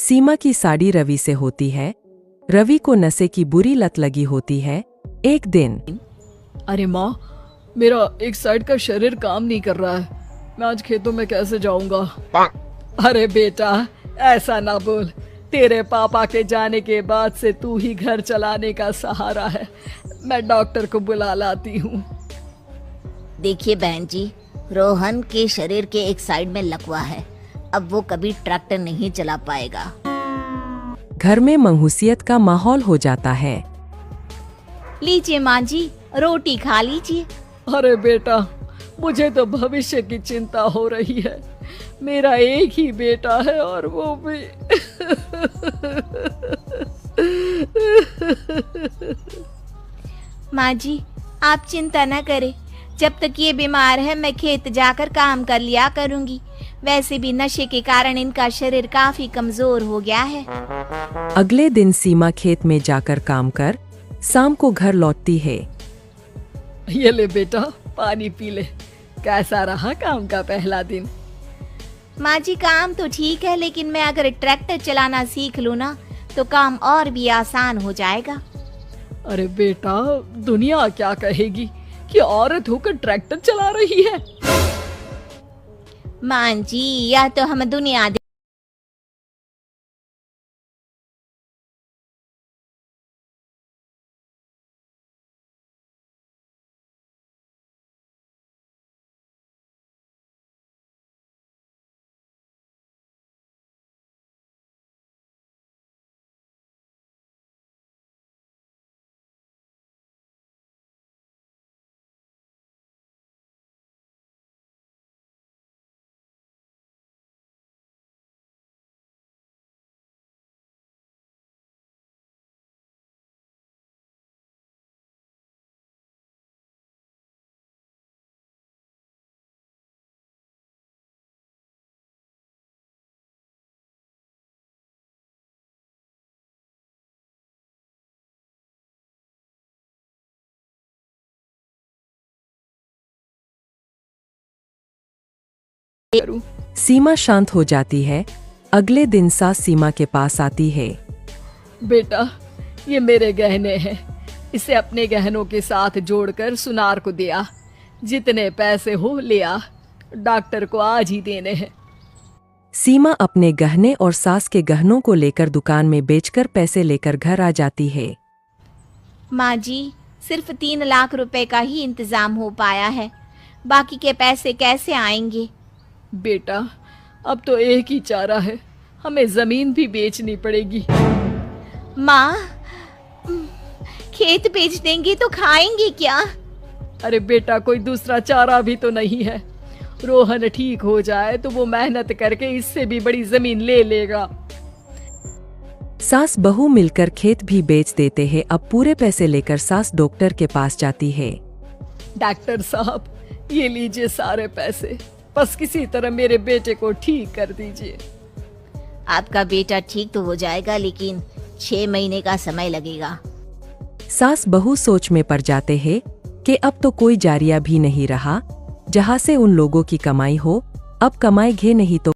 सीमा की साड़ी रवि से होती है। रवि को नशे की बुरी लत लगी होती है। एक दिन अरे माँ, मेरा एक साइड का शरीर काम नहीं कर रहा है। मैं आज खेतों में कैसे जाऊंगा? अरे बेटा, ऐसा ना बोल। तेरे पापा के जाने के बाद से तू ही घर चलाने का सहारा है। मैं डॉक्टर को बुला लाती हूँ। देखिए बहन जी, रोहन के शरीर के एक साइड में लकवा है। अब वो कभी ट्रैक्टर नहीं चला पाएगा। घर में मंहूसियत का माहौल हो जाता है। लीजिए माँ जी, रोटी खा लीजिए। अरे बेटा, मुझे तो भविष्य की चिंता हो रही है। मेरा एक ही बेटा है और वो भी माँ जी, आप चिंता न करें। जब तक ये बीमार है मैं खेत जाकर काम कर लिया करूँगी। वैसे भी नशे के कारण इनका शरीर काफी कमजोर हो गया है। अगले दिन सीमा खेत में जाकर काम कर शाम को घर लौटती है। ये ले बेटा, पानी पी ले। कैसा रहा काम का पहला दिन? माँ जी, काम तो ठीक है, लेकिन मैं अगर ट्रैक्टर चलाना सीख लूँ ना तो काम और भी आसान हो जाएगा। अरे बेटा, दुनिया क्या कहेगी कि औरत होकर ट्रैक्टर चला रही है। माँ जी, यह तो हम दुनिया करूं। सीमा शांत हो जाती है। अगले दिन सास सीमा के पास आती है। बेटा, ये मेरे गहने हैं। इसे अपने गहनों के साथ जोड़कर सुनार को दिया। जितने पैसे हो ले आ। डॉक्टर को आज ही देने हैं। सीमा अपने गहने और सास के गहनों को लेकर दुकान में बेचकर पैसे लेकर घर आ जाती है। माँ जी, सिर्फ 3 लाख रुपए का ही इंतजाम हो पाया है। बाकी के पैसे कैसे आएंगे? बेटा, अब तो एक ही चारा है। हमें जमीन भी बेचनी पड़ेगी। माँ, खेत बेच देंगे तो खाएंगे क्या? अरे बेटा, कोई दूसरा चारा भी तो नहीं है। रोहन ठीक हो जाए तो वो मेहनत करके इससे भी बड़ी जमीन ले लेगा। सास बहू मिलकर खेत भी बेच देते हैं। अब पूरे पैसे लेकर सास डॉक्टर के पास जाती है। डॉक्टर साहब, ये लीजिए सारे पैसे। बस किसी तरह मेरे बेटे को ठीक कर दीजिए। आपका बेटा ठीक तो हो जाएगा, लेकिन 6 महीने का समय लगेगा। सास बहू सोच में पड़ जाते हैं कि अब तो कोई जारिया भी नहीं रहा जहां से उन लोगों की कमाई हो। अब कमाई घे नहीं तो